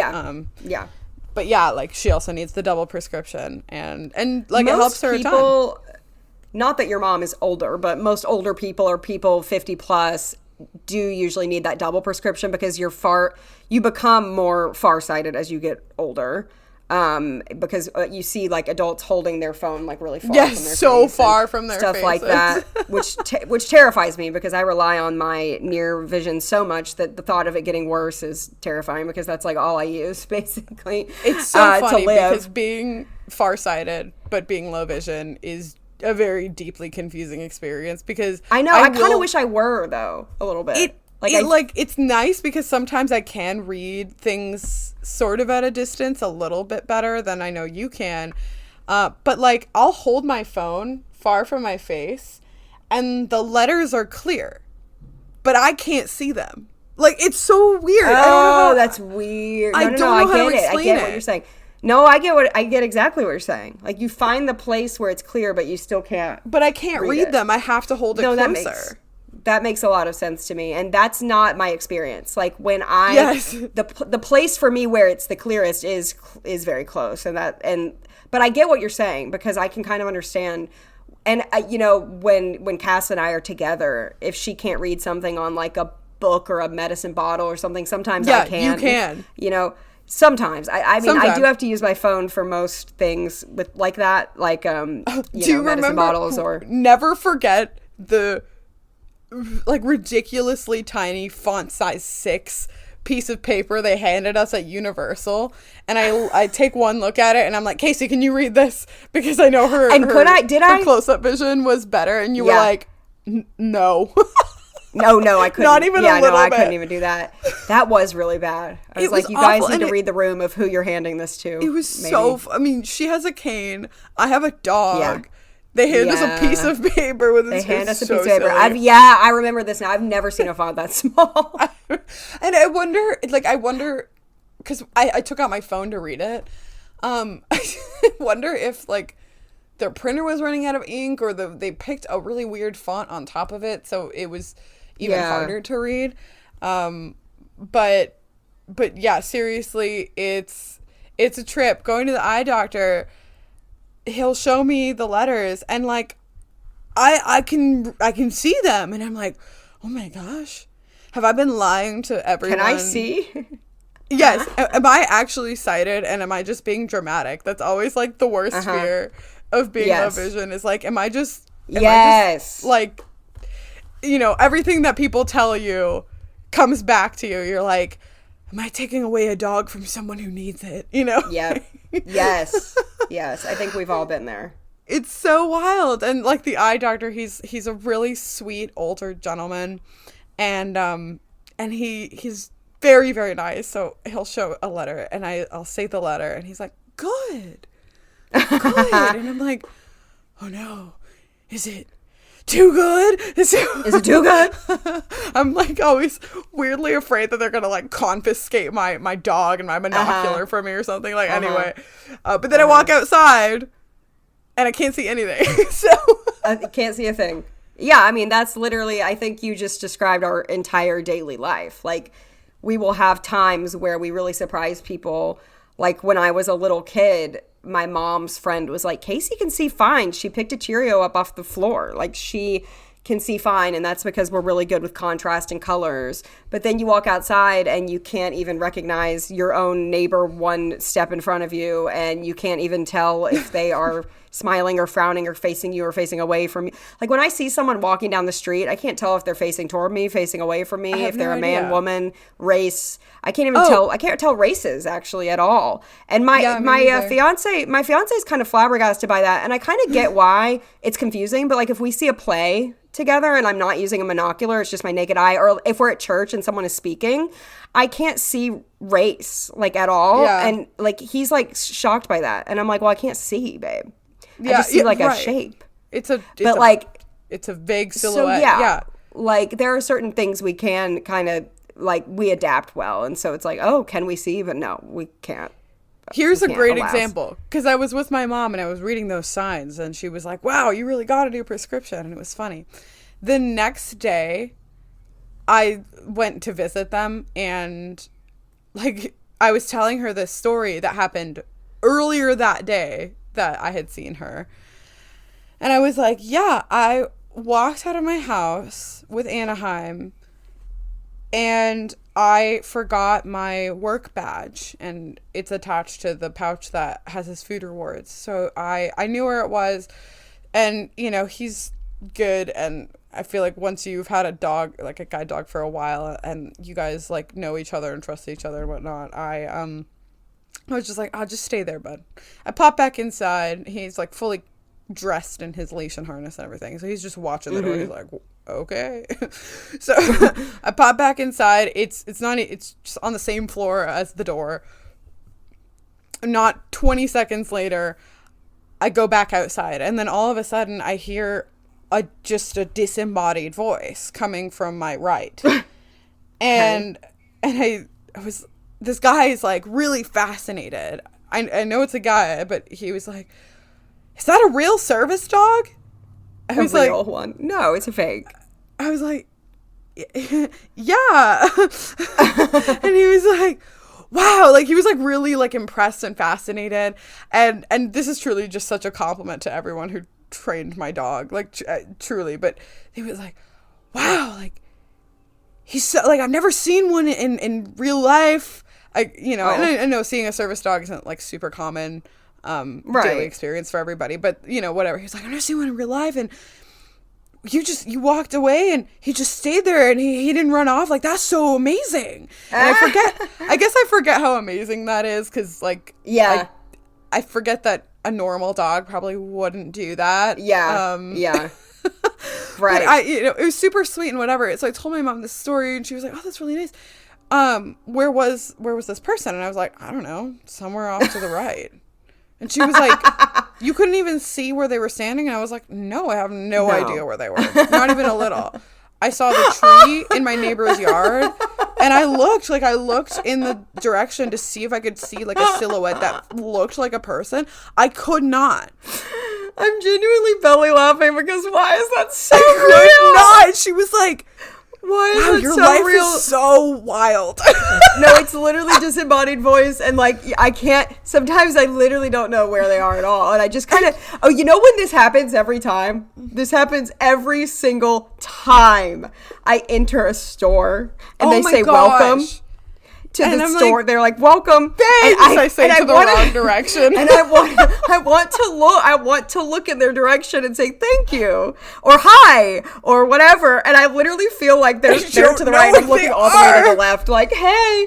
but yeah, like she also needs the double prescription and like most it helps her people, a ton. Not that your mom is older, but most older people or people 50 plus do usually need that double prescription because you become more farsighted as you get older. because you see like adults holding their phone like really far yes, from their so face far from their stuff faces. like that, which terrifies me because I rely on my near vision so much that the thought of it getting worse is terrifying because that's like all I use basically. It's so funny because being farsighted but being low vision is a very deeply confusing experience because I know I kind of wish I were though a little bit. It's nice because sometimes I can read things sort of at a distance a little bit better than I know you can. But like I'll hold my phone far from my face and the letters are clear, but I can't see them. Like it's so weird. Oh, that's weird. No, I get it. I get what you're saying. No, I get exactly what you're saying. Like you find the place where it's clear, but you still can't. But I can't read them. I have to hold it closer. That makes a lot of sense to me, and that's not my experience. Like when the place for me where it's the clearest is very close, but I get what you're saying because I can kind of understand. And when Cass and I are together, if she can't read something on like a book or a medicine bottle or something, sometimes I can. You can. Sometimes I mean I do have to use my phone for most things with like that, like medicine bottles or never forget the like ridiculously tiny font size 6 piece of paper they handed us at Universal, and I take one look at it and I'm like, Casey, can you read this? Because I know her close-up vision was better, and you were like, no. No, I couldn't. Not even a little bit. I couldn't even do that. That was really bad. I was like, you guys need to read the room of who you're handing this to. It was I mean, she has a cane. I have a dog. Yeah. They hand us a piece of paper with They hand us a piece of paper. I remember this now. I've never seen a font that small. And I wonder, because I took out my phone to read it. I wonder if like their printer was running out of ink, or they picked a really weird font on top of it, so it was even harder to read. But yeah, seriously, it's a trip. Going to the eye doctor, he'll show me the letters, and like I can see them, and I'm like, oh my gosh, have I been lying to everyone? Can I see? Yes. Am I actually sighted, and am I just being dramatic? That's always like the worst fear of being low vision, is like, am I just like, everything that people tell you comes back to you. You're like, am I taking away a dog from someone who needs it? Yeah. Yes. I think we've all been there. It's so wild. And like the eye doctor, he's a really sweet older gentleman, and he's very, very nice. So he'll show a letter, and I'll say the letter, and he's like, good. And I'm like, oh no, is it too good? Is it too good? I'm like always weirdly afraid that they're gonna like confiscate my dog and my binocular from me or something. Like anyway, but then I walk outside and I can't see anything. So I can't see a thing. Yeah, I mean that's literally, I think you just described our entire daily life. Like we will have times where we really surprise people. Like when I was a little kid, my mom's friend was like, Casey can see fine. She picked a Cheerio up off the floor. Like she can see fine. And that's because we're really good with contrast and colors. But then you walk outside and you can't even recognize your own neighbor one step in front of you. And you can't even tell if they are smiling or frowning or facing you or facing away from you. Like when I see someone walking down the street, I can't tell if they're facing toward me, facing away from me, if they're a man, woman, race. I can't even tell. I can't tell races actually at all. And my fiance is kind of flabbergasted by that. And I kind of get why it's confusing. But like if we see a play together and I'm not using a monocular, it's just my naked eye, or if we're at church and someone is speaking, I can't see race like at all. And like he's like shocked by that. And I'm like, well, I can't see, babe. I just see like a shape. It's a vague silhouette. So yeah, like there are certain things we can kind of like we adapt well, and so it's like, oh, can we see? But no, we can't. Here's a great example, because I was with my mom and I was reading those signs, and she was like, wow, you really got a new prescription, and it was funny. The next day, I went to visit them, and like I was telling her this story that happened earlier that day that I had seen her. And I was like, yeah, I walked out of my house with Anaheim And I forgot my work badge, and it's attached to the pouch that has his food rewards. So I knew where it was, and, you know, he's good, and I feel like once you've had a dog, like a guide dog for a while, and you guys, like, know each other and trust each other and whatnot, I was just like, I'll just stay there, bud. I pop back inside. He's, like, fully dressed in his leash and harness and everything. So he's just watching the door. He's like, okay. So I pop back inside. It's just on the same floor as the door. Not 20 seconds later, I go back outside, and then all of a sudden I hear just a disembodied voice coming from my right. And this guy is, like, really fascinated. I know it's a guy, but he was like, is that a real service dog? I was like, one. No, it's a fake. I was like, yeah. And he was like, wow. Like, he was, like, really, like, impressed and fascinated. And this is truly just such a compliment to everyone who trained my dog. Like, truly. But he was like, wow, like, he's so, like, I've never seen one in real life. And I know seeing a service dog isn't, like, super common daily experience for everybody, but, you know, whatever. He's like, I've never seen one in real life, and you walked away, and he just stayed there, and he didn't run off. Like, that's so amazing. And I guess I forget how amazing that is, because, like, yeah, I forget that a normal dog probably wouldn't do that. Yeah. Right. But it was super sweet and whatever. So I told my mom this story, and she was like, oh, that's really nice. Where was this person? And I was like, I don't know, somewhere off to the right. And she was like, you couldn't even see where they were standing? And I was like, no, I have no idea where they were. Not even a little. I saw the tree in my neighbor's yard, and I looked in the direction to see if I could see, like, a silhouette that looked like a person. I could not. I'm genuinely belly laughing, because why is that so real? I could not. She was like, why is it your so life real? Is so wild. No, it's literally disembodied voice, and, like, I can't, sometimes I literally don't know where they are at all, and I just kind of, you know when this happens every time? This happens every single time I enter a store, and they say welcome to the store. Like, they're like, welcome. Thanks, I say to the wrong direction. And I want to look in their direction and say thank you or hi or whatever. And I literally feel like they're to the right. I'm looking all the way to the left, like, hey.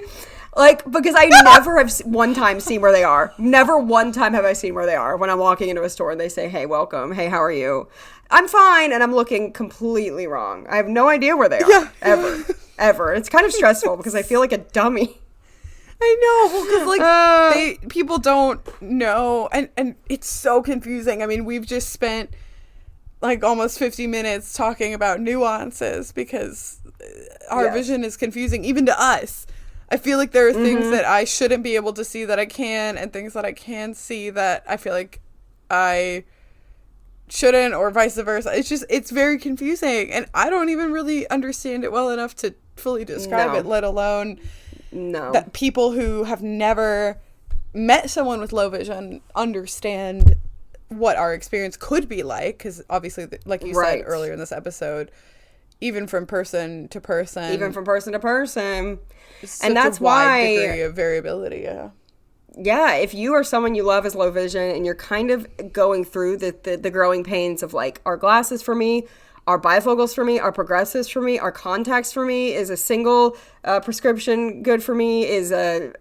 Like, because I never have one time seen where they are. Never one time have I seen where they are when I'm walking into a store and they say, hey, welcome. Hey, how are you? I'm fine. And I'm looking completely wrong. I have no idea where they are. Yeah. Ever. It's kind of stressful because I feel like a dummy. I know, because, like, people don't know, and it's so confusing. I mean, we've just spent, like, almost 50 minutes talking about nuances because our vision is confusing, even to us. I feel like there are things that I shouldn't be able to see that I can, and things that I can see that I feel like I shouldn't, or vice versa. It's very confusing, and I don't even really understand it well enough to fully describe it, let alone that people who have never met someone with low vision understand what our experience could be like, because obviously, like you said earlier in this episode, even from person to person, and that's why degree of variability. Yeah, if you or someone you love is low vision and you're kind of going through the growing pains of, like, are glasses for me, are bifocals for me, are progressives for me, are contacts for me, is a single prescription good for me, is your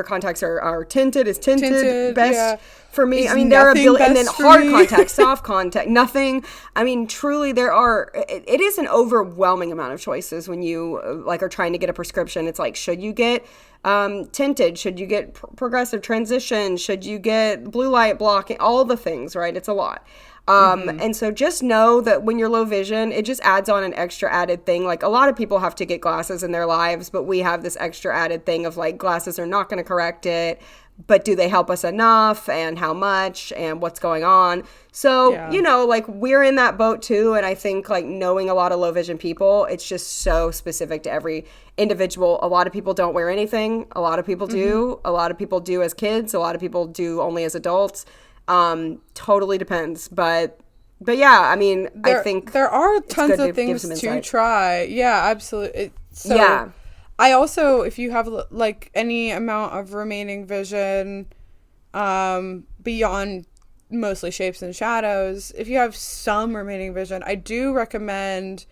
contacts are tinted, is tinted best for me. I mean, there are and then hard contacts, soft contact, nothing. I mean, truly, it is an overwhelming amount of choices when you are trying to get a prescription. It's like, should you get tinted? Should you get progressive transition? Should you get blue light blocking? All the things, right? It's a lot. And so just know that when you're low vision, it just adds on an extra added thing. Like, a lot of people have to get glasses in their lives, but we have this extra added thing of, like, glasses are not going to correct it, but do they help us enough, and how much, and what's going on? So, like, we're in that boat too. And I think, like, knowing a lot of low vision people, it's just so specific to every individual. A lot of people don't wear anything. A lot of people do. A lot of people do as kids. A lot of people do only as adults. Totally depends. But But yeah, I mean, I think there are tons of things to try. Yeah, absolutely. So I also, if you have like any amount of remaining vision, beyond mostly shapes and shadows, if you have some remaining vision, I do recommend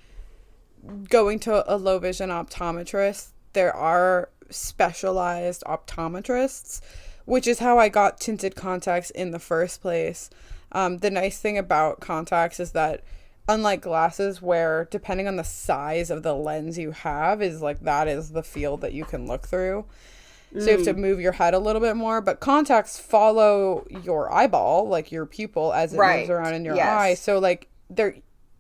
going to a low vision optometrist. There are specialized optometrists, which is how I got tinted contacts in the first place. The nice thing about contacts is that, unlike glasses where depending on the size of the lens you have is like, that is the field that you can look through. So you have to move your head a little bit more, but contacts follow your eyeball, like your pupil, as it moves around in your eye. So like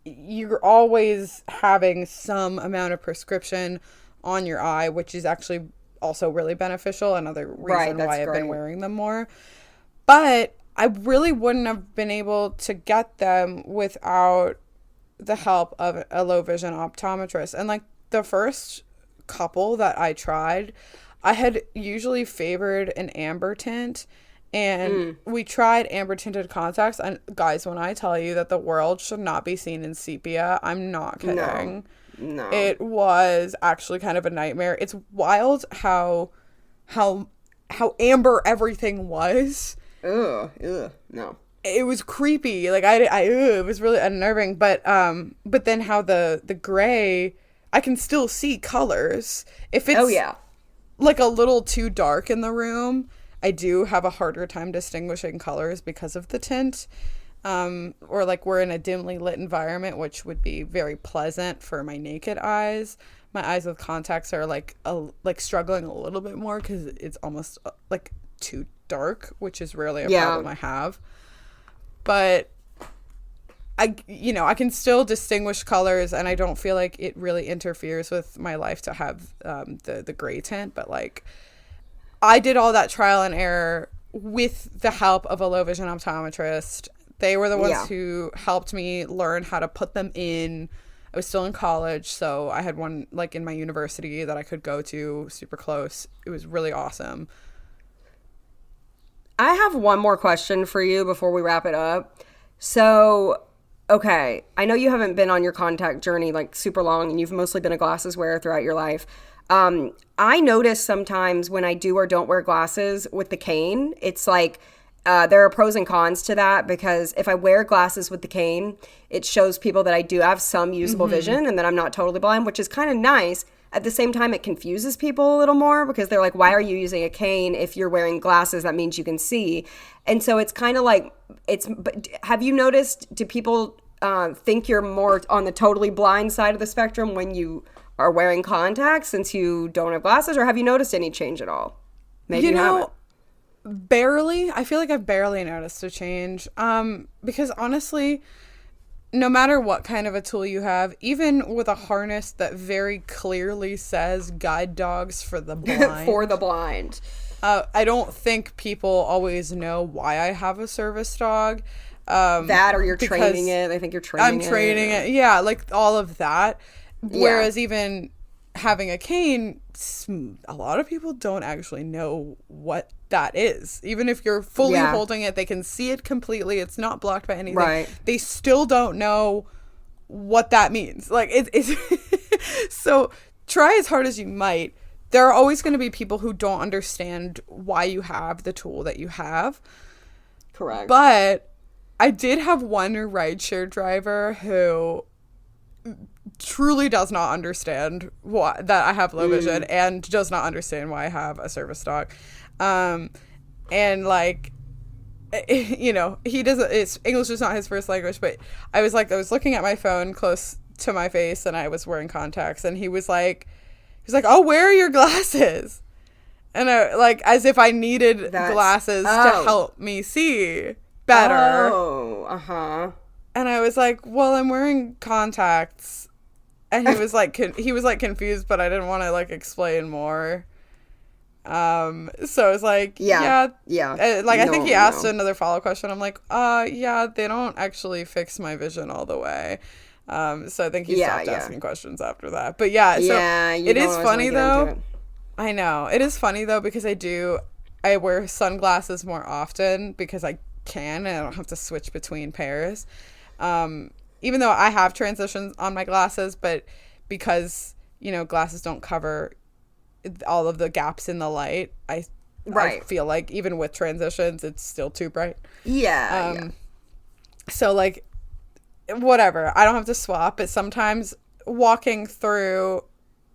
you're always having some amount of prescription on your eye, which is actually also really beneficial. Another reason why I've been wearing them more. But I really wouldn't have been able to get them without the help of a low vision optometrist. And like the first couple that I tried, I had usually favored an amber tint, and we tried amber tinted contacts. And guys, when I tell you that the world should not be seen in sepia, I'm not kidding. No. It was actually kind of a nightmare. It's wild how amber everything was. Ugh, no. It was creepy. Like it was really unnerving. But then how the gray, I can still see colors. If it's like a little too dark in the room, I do have a harder time distinguishing colors because of the tint. Or like we're in a dimly lit environment, which would be very pleasant for my naked eyes. My eyes with contacts are like struggling a little bit more because it's almost like too dark, which is rarely a problem I have. But I can still distinguish colors, and I don't feel like it really interferes with my life to have the gray tint. But like, I did all that trial and error with the help of a low vision optometrist. They were the ones who helped me learn how to put them in. I was still in college, so I had one like in my university that I could go to super close. It was really awesome. I have one more question for you before we wrap it up. So, okay, I know you haven't been on your contact journey like super long, and you've mostly been a glasses wearer throughout your life. I notice sometimes when I do or don't wear glasses with the cane, it's like there are pros and cons to that, because if I wear glasses with the cane, it shows people that I do have some usable vision and that I'm not totally blind, which is kind of nice. At the same time, it confuses people a little more because they're like, why are you using a cane if you're wearing glasses? That means you can see. And so it's kind of like, but have you noticed, do people think you're more on the totally blind side of the spectrum when you are wearing contacts since you don't have glasses? Or have you noticed any change at all? Maybe you haven't. Barely. I feel like I've barely noticed a change. Because honestly, no matter what kind of a tool you have, even with a harness that very clearly says guide dogs for the blind. For the blind. I don't think people always know why I have a service dog. That or you're training it. I think you're training it. I'm training it. Yeah, like all of that. Whereas even having a cane, a lot of people don't actually know what that is. Even if you're fully holding it, they can see it completely. It's not blocked by anything. Right. They still don't know what that means. Like it's so try as hard as you might. There are always going to be people who don't understand why you have the tool that you have. Correct. But I did have one rideshare driver who truly does not understand why that I have low vision and does not understand why I have a service dog. And like, you know, he doesn't, English is not his first language, but I was looking at my phone close to my face and I was wearing contacts, and he was like, oh, where are your glasses? And I, like, as if I needed glasses to help me see better. Oh, uh-huh. And I was like, well, I'm wearing contacts. And he was like, confused, but I didn't want to like explain more. So I was like, yeah. Like, I think he asked another follow-up question. I'm like, yeah, they don't actually fix my vision all the way. So I think he stopped asking questions after that. But yeah, so it is funny though. I know. It is funny though, because I wear sunglasses more often because I can and I don't have to switch between pairs. Even though I have transitions on my glasses, but because, you know, glasses don't cover all of the gaps in the light, I feel like even with transitions, it's still too bright. Yeah. So, like, whatever. I don't have to swap, but sometimes walking through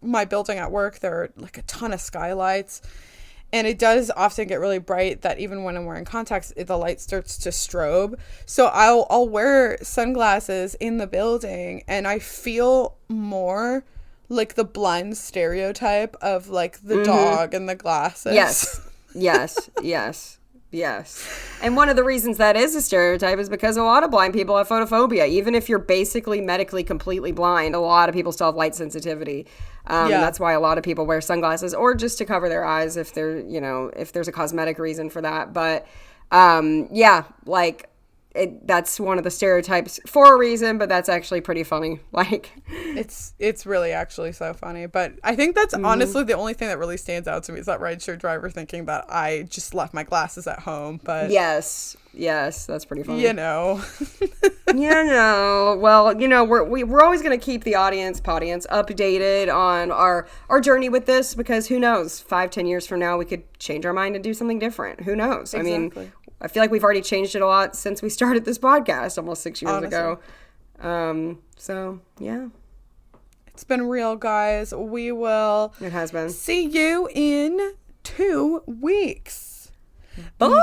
my building at work, there are, like, a ton of skylights. And it does often get really bright that even when I'm wearing contacts, the light starts to strobe. So I'll wear sunglasses in the building, and I feel more like the blind stereotype of, like, the dog and the glasses. Yes. And one of the reasons that is a stereotype is because a lot of blind people have photophobia. Even if you're basically medically completely blind, a lot of people still have light sensitivity. That's why a lot of people wear sunglasses, or just to cover their eyes if they're, you know, if there's a cosmetic reason for that. But that's one of the stereotypes for a reason, but that's actually pretty funny. Like, it's really actually so funny. But I think that's honestly the only thing that really stands out to me is that rideshare driver thinking that I just left my glasses at home. But yes, that's pretty funny. You know. Well, you know, we're always going to keep the audience updated on our journey with this, because who knows, 5-10 years from now we could change our mind and do something different. Who knows? Exactly. I mean, I feel like we've already changed it a lot since we started this podcast almost 6 years ago. So, yeah. It's been real, guys. We will It has been. See you in 2 weeks. Bye!